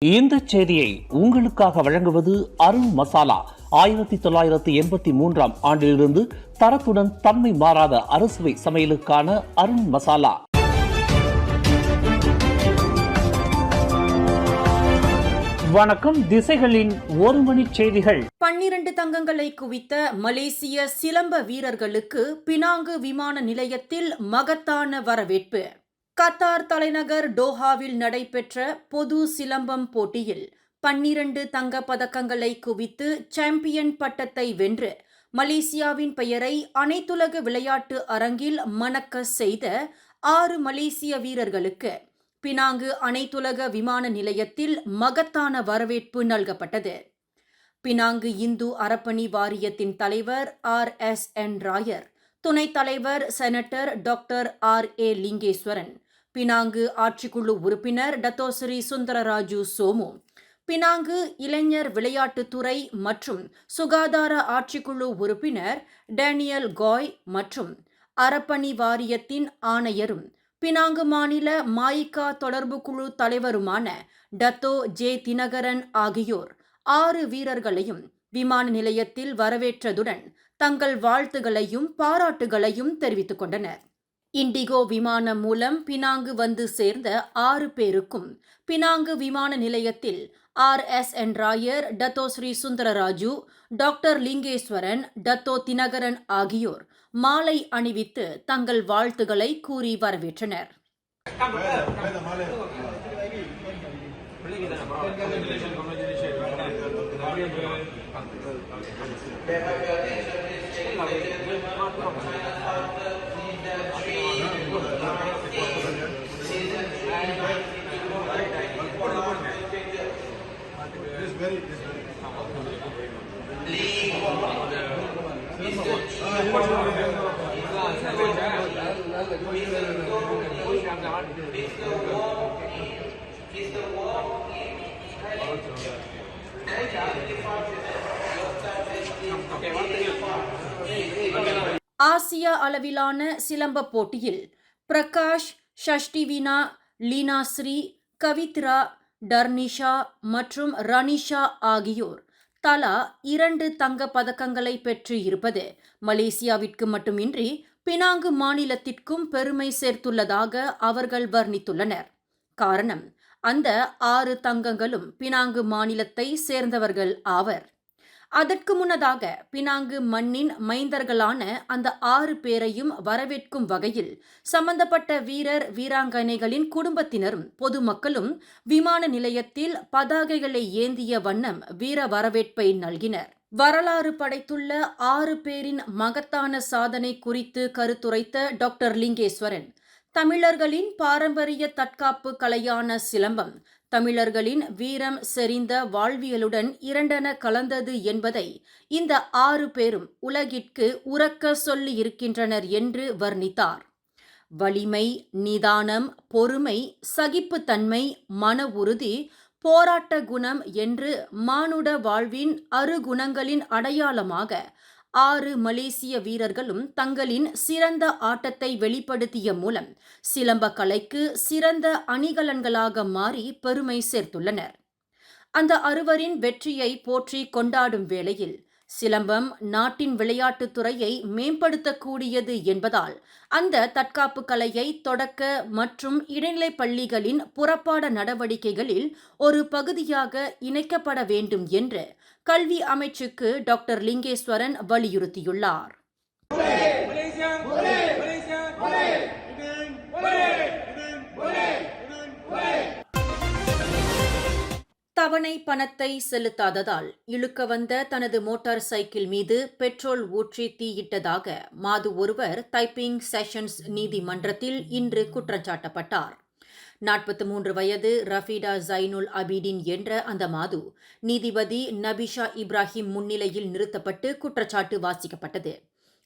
இந்த செய்தியை உங்களுக்காக வழங்குவது அருண் மசாலா. 1983 ஆண்டிலிருந்து தரத்துடன் தன்மை மாறாத அறுசுவை சமையலுக்கான அருண் மசாலா. வணக்கம். திசைகளின் ஒரு மணி செய்திகள். 12 தங்கங்களை குவித்த மலேசிய சிலம்ப வீரர்களுக்கு பினாங்கு விமான நிலையத்தில் மகத்தான வரவேற்பு. கத்தார் தலைநகர் டோஹாவில் நடைபெற்ற பொது சிலம்பம் போட்டியில் 12 தங்கப் பதக்கங்களை குவித்து சாம்பியன் பட்டத்தை வென்று மலேசியாவின் பெயரை அனைத்துலக விளையாட்டு அரங்கில் மணக்க செய்த 6 மலேசிய வீரர்களுக்கு பினாங்கு அனைத்துலக விமான நிலையத்தில் மகத்தான வரவேற்பு நல்கப்பட்டது. பினாங்கு இந்து அறப்பணி வாரியத்தின் தலைவர் RSN ராயர், துணைத் தலைவர் செனட்டர் டாக்டர் RA லிங்கேஸ்வரன், பினாங்கு ஆட்சிக்குழு உறுப்பினர் டத்தோஸ்ரீ சுந்தரராஜு சோமு, பினாங்கு இளைஞர் விளையாட்டுத்துறை மற்றும் சுகாதார ஆட்சிக்குழு உறுப்பினர் டேனியல் காய் மற்றும் அறப்பணி வாரியத்தின் ஆணையரும் பினாங்கு மாநில மாயிகா தொடர்பு குழு தலைவருமான டத்தோ ஜே தினகரன் ஆகியோர் 6 வீரர்களையும் விமான நிலையத்தில் வரவேற்றதுடன் தங்கள் வாழ்த்துகளையும் பாராட்டுகளையும் தெரிவித்துக் கொண்டனர். இண்டிகோ விமானம் மூலம் பினாங்கு வந்து சேர்ந்த 6 பேருக்கும் பினாங்கு விமான நிலையத்தில் RSN Rayar, Dato Sri Sundararaju, doctor Lingeswaran, Dato Dinakaran ஆகியோர் மாலை அணிவித்து தங்கள் வாழ்த்துக்களை கூறி வரவேற்றனர். ஆசிய அளவிலான சிலம்ப போட்டியில் பிரகாஷ், ஷஷ்டிவினா, லீனாஸ்ரீ, கவித்ரா, டர்னிஷா மற்றும் ரனிஷா ஆகியோர் தலா 2 தங்கப் பதக்கங்களை பெற்று இருப்பது மலேசியாவிற்கு மட்டுமின்றி பினாங்கு மாநிலத்திற்கும் பெருமை சேர்த்துள்ளதாக அவர்கள் வர்ணித்துள்ளனர். காரணம், அந்த 6 தங்கங்களும் பினாங்கு மாநிலத்தை சேர்ந்தவர்கள் ஆவர். அதற்கு முன்னதாக பினாங்கு மண்ணின் மைந்தர்களான அந்த 6 பேரையும் வரவேற்கும் வகையில் சம்பந்தப்பட்ட வீரர் வீராங்கனைகளின் குடும்பத்தினரும் பொதுமக்களும் விமான நிலையத்தில் பதாகைகளை ஏந்திய வண்ணம் வீர வரவேற்பை நல்கினர். வரலாறு படைத்துள்ள 6 பேரின் மகத்தான சாதனை குறித்து கருத்துரைத்த டாக்டர் லிங்கேஸ்வரன், தமிழர்களின் பாரம்பரிய தற்காப்பு கலையான சிலம்பம் தமிழர்களின் வீரம் செறிந்த வாழ்வியலுடன் இரண்டென கலந்தது என்பதை இந்த 6 பேரும் உலகிற்கு உரக்க சொல்லியிருக்கின்றனர் என்று வர்ணித்தார். வலிமை, நிதானம், பொறுமை, சகிப்புத்தன்மை, மன உறுதி, போராட்ட குணம் என்று மானுட வாழ்வின் அருகுணங்களின் அடையாளமாக 6 மலேசிய வீரர்களும் தங்களின் சிறந்த ஆட்டத்தை வெளிப்படுத்திய மூலம் சிலம்ப கலைக்கு சிறந்த அணிகலன்களாக மாறி பெருமை சேர்த்துள்ளனர். அந்த 6வரின் வெற்றியை போற்றி கொண்டாடும் வேளையில் சிலம்பம் நாட்டின் விளையாட்டுத் துறையை மேம்படுத்தக்கூடியது என்பதால் அந்த தற்காப்பு கலையை தொடக்க மற்றும் இடைநிலைப் பள்ளிகளின் புறப்பாட நடவடிக்கைகளில் ஒரு பகுதியாக இணைக்கப்பட வேண்டும் என்று கல்வி அமைச்சுக்கு டாக்டர் லிங்கேஸ்வரன் வலியுறுத்தியுள்ளார். தவணை பணத்தை செலுத்தாததால் இழுக்க வந்த தனது மோட்டார் சைக்கிள் மீது பெட்ரோல் ஊற்றி தீயிட்டதாக மாது ஒருவர் தைப்பிங் செஷன்ஸ் நீதிமன்றத்தில் இன்று குற்றஞ்சாட்டப்பட்டார். 43 வயது ரஃபீடா ஜைனுல் அபீடின் என்ற அந்த மாது நீதிபதி நபிஷா இப்ராஹிம் முன்னிலையில் நிறுத்தப்பட்டு குற்றச்சாட்டு வாசிக்கப்பட்டது.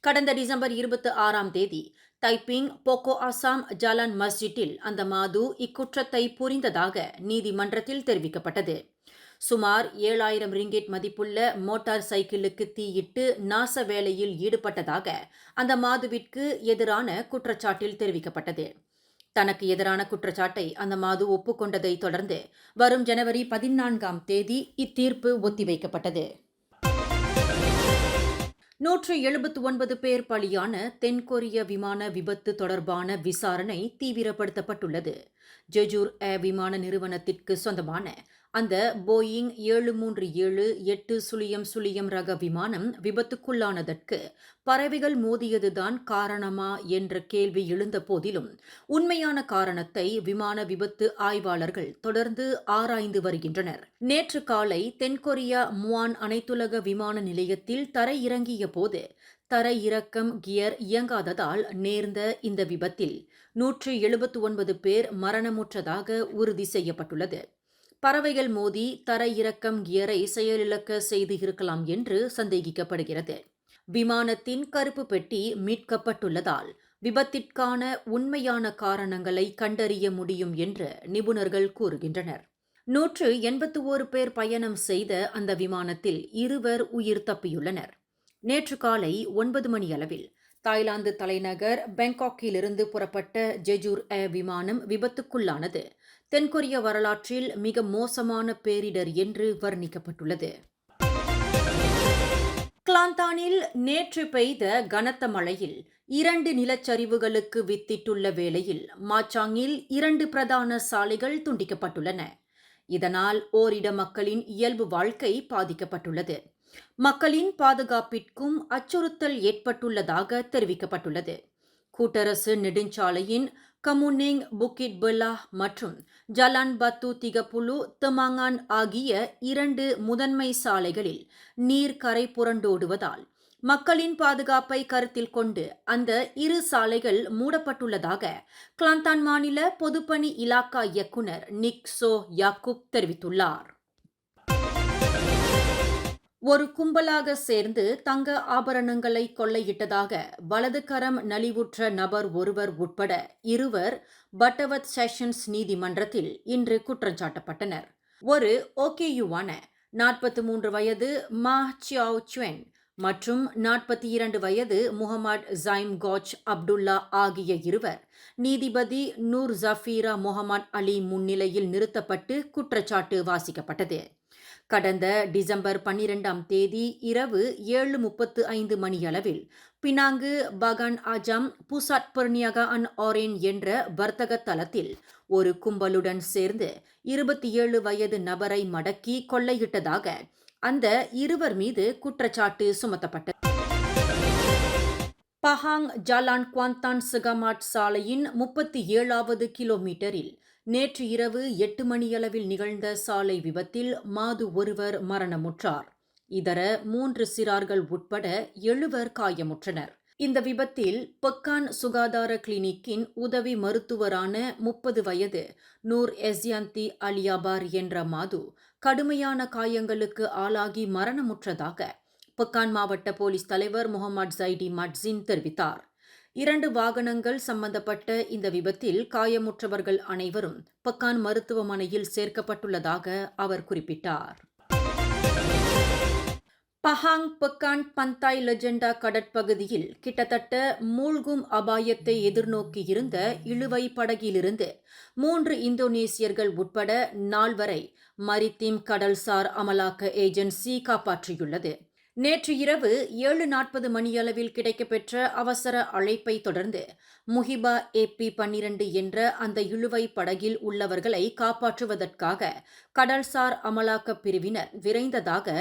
கடந்த டிசம்பர் 26ஆம் தேதி தைப்பிங் போகோ அசாம் ஜலான் மஸ்ஜிட்டில் அந்த மாது இக்குற்றத்தை புரிந்ததாக நீதிமன்றத்தில் தெரிவிக்கப்பட்டது. சுமார் 7000 ரிங்கிட் மதிப்புள்ள மோட்டார் சைக்கிளுக்கு தீயிட்டு நாச வேலையில் ஈடுபட்டதாக அந்த மாதுவிற்கு எதிரான குற்றச்சாட்டில் தெரிவிக்கப்பட்டது. தனக்கு எதிரான குற்றச்சாட்டை அந்த மாது ஒப்புக்கொண்டதை தொடர்ந்து வரும் ஜனவரி 14ஆம் தேதி இத்தீர்ப்பு ஒத்திவைக்கப்பட்டது. 179 பேர் பலியான தென்கொரிய விமான விபத்து தொடர்பான விசாரணை தீவிரப்படுத்தப்பட்டுள்ளது. ஜெஜூர் ஏர் விமான நிறுவனத்திற்கு சொந்தமான அந்த போயிங் 737-800 ரக விமானம் விபத்துக்குள்ளானதற்கு பறவைகள் மோதியதுதான் காரணமா என்ற கேள்வி எழுந்த போதிலும் உண்மையான காரணத்தை விமான விபத்து ஆய்வாளர்கள் தொடர்ந்து ஆராய்ந்து வருகின்றனர். நேற்று காலை தென்கொரியா முவான் அனைத்துலக விமான நிலையத்தில் தரையிறங்கிய போது தரையிறக்கம் கியர் இயங்காததால் நேர்ந்த இந்த விபத்தில் 179 பேர் மரணமுற்றதாக உறுதி செய்யப்பட்டுள்ளது. பறவைகள் மோதி தரையிறக்கம் கியரை செயலிழக்க செய்து இருக்கலாம் என்று சந்தேகிக்கப்படுகிறது. விமானத்தின் கருப்பு பெட்டி மீட்கப்பட்டுள்ளதால் விபத்திற்கான உண்மையான காரணங்களை கண்டறிய முடியும் என்று நிபுணர்கள் கூறுகின்றனர். 181 பேர் பயணம் செய்த அந்த விமானத்தில் 2 உயிர் தப்பியுள்ளனர். நேற்று காலை 9 மணி அளவில் தாய்லாந்து தலைநகர் பாங்காக்கிலிருந்து புறப்பட்ட ஜெஜூர் ஏர் விமானம் விபத்துக்குள்ளானது தென்கொரிய வரலாற்றில் மிக மோசமான பேரிடர் என்று வர்ணிக்கப்பட்டுள்ளது. கிளாந்தானில் நேற்று பெய்த கனத்த மழையில் 2 நிலச்சரிவுகளுக்கு வித்திட்டுள்ள வேளையில் மாச்சாங்கில் 2 பிரதான சாலைகள் துண்டிக்கப்பட்டுள்ளன. இதனால் ஓரிட மக்களின் இயல்பு வாழ்க்கை பாதிக்கப்பட்டுள்ளது. மக்களின் பாதுகாப்பிற்கும் அச்சுறுத்தல் ஏற்பட்டுள்ளதாக தெரிவிக்கப்பட்டுள்ளது. கூட்டரசு நெடுஞ்சாலையின் கமுனிங் புக்கிட் பெல்லா மற்றும் ஜலான் பத்து திகப்புலு தெமாங்கான் ஆகிய 2 முதன்மை சாலைகளில் நீர் கரை புரண்டோடுவதால் மக்களின் பாதுகாப்பை கருத்தில் கொண்டு அந்த 2 சாலைகள் மூடப்பட்டுள்ளதாக கிளாந்தான் மாநில பொதுப்பணி இலாக்கா இயக்குனர் நிக் சோ யாக்கூப் தெரிவித்துள்ளார். ஒரு கும்பலாக சேர்ந்து தங்க ஆபரணங்களை கொள்ளையிட்டதாக வலதுகரம் நலிவுற்ற நபர் ஒருவர் உட்பட 2 பட்டவத் செஷன்ஸ் நீதிமன்றத்தில் இன்று குற்றஞ்சாட்டப்பட்டனர். ஒரு ஓகேயுவான 43 வயது மா சியாவ் சுவென் மற்றும் 42 வயது முகமது ஜைம் கோச் அப்துல்லா ஆகிய 2 நீதிபதி நூர் ஜஃபீரா முகமது அலி முன்னிலையில் நிறுத்தப்பட்டு குற்றச்சாட்டு வாசிக்கப்பட்டது. கடந்த டிசம்பர் 12ஆம் தேதி இரவு 7:35 மணியளவில் பினாங்கு பகான் ஆஜம் புசாட் பெர்னியகான் ஆரேன் என்ற வர்த்தக தளத்தில் ஒரு கும்பலுடன் சேர்ந்து 27 வயது நபரை மடக்கி கொள்ளையிட்டதாக அந்த 2 மீது குற்றச்சாட்டு சுமத்தப்பட்டது. பஹாங் ஜலான் குவாந்தான் சிகமாட் சாலையின் 37வது கிலோமீட்டரில் நேற்று இரவு 8 மணியளவில் நிகழ்ந்த சாலை விபத்தில் மாது ஒருவர் மரணமுற்றார். இதர 3 சிறார்கள் உட்பட 7 காயமுற்றனர். இந்த விபத்தில் பெக்கான் சுகாதார கிளினிக்கின் உதவி மருத்துவரான 30 வயது நூர் எஸ்யாந்தி அலியாபார் என்ற மாது கடுமையான காயங்களுக்கு ஆளாகி மரணமுற்றதாக பெக்கான் மாவட்ட போலீஸ் தலைவர் முகமது ஜைடி மட்ஸின் தெரிவித்தார். 2 வாகனங்கள் சம்பந்தப்பட்ட இந்த விபத்தில் காயமுற்றவர்கள் அனைவரும் பெக்கான் மருத்துவமனையில் சேர்க்கப்பட்டுள்ளதாக அவர் குறிப்பிட்டார். பஹாங் பெக்கான் பந்தாய் லெஜெண்டா கடற்பகுதியில் கிட்டத்தட்ட மூழ்கும் அபாயத்தை எதிர்நோக்கியிருந்த இழுவை படகிலிருந்து 3 இந்தோனேசியர்கள் உட்பட 4 மரித்தீம் கடல்சார் அமலாக்க ஏஜென்சி காப்பாற்றியுள்ளது. நேற்று இரவு 7:40 மணியளவில் கிடைக்கப்பெற்ற அவசர அழைப்பை தொடர்ந்து முஹிபா AP-12 என்ற அந்த இழுவை படகில் உள்ளவர்களை காப்பாற்றுவதற்காக கடல்சார் அமலாக்கப் பிரிவினர் விரைந்ததாக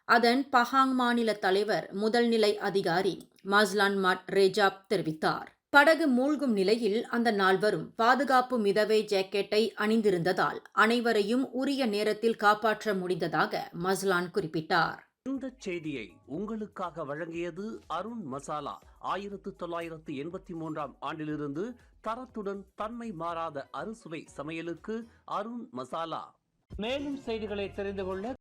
அதன் பஹாங் மாநில தலைவர் முதல்நிலை அதிகாரி மஸ்லான் மட் ரேஜாப் தெரிவித்தார். படகு மூழ்கும் நிலையில் அந்த 4 பாதுகாப்பு மிதவை ஜாக்கெட்டை அணிந்திருந்ததால் அனைவரையும் உரிய நேரத்தில் காப்பாற்ற முடிந்ததாக மஸ்லான் குறிப்பிட்டார். இந்த செய்தியை உங்களுக்காக வழங்கியது அருண் மசாலா. 1983ஆம் ஆண்டிலிருந்து தரத்துடன் தன்மை மாறாத அறுசுவை சமையலுக்கு அருண் மசாலா. மேலும் செய்திகளை தெரிந்து கொள்ள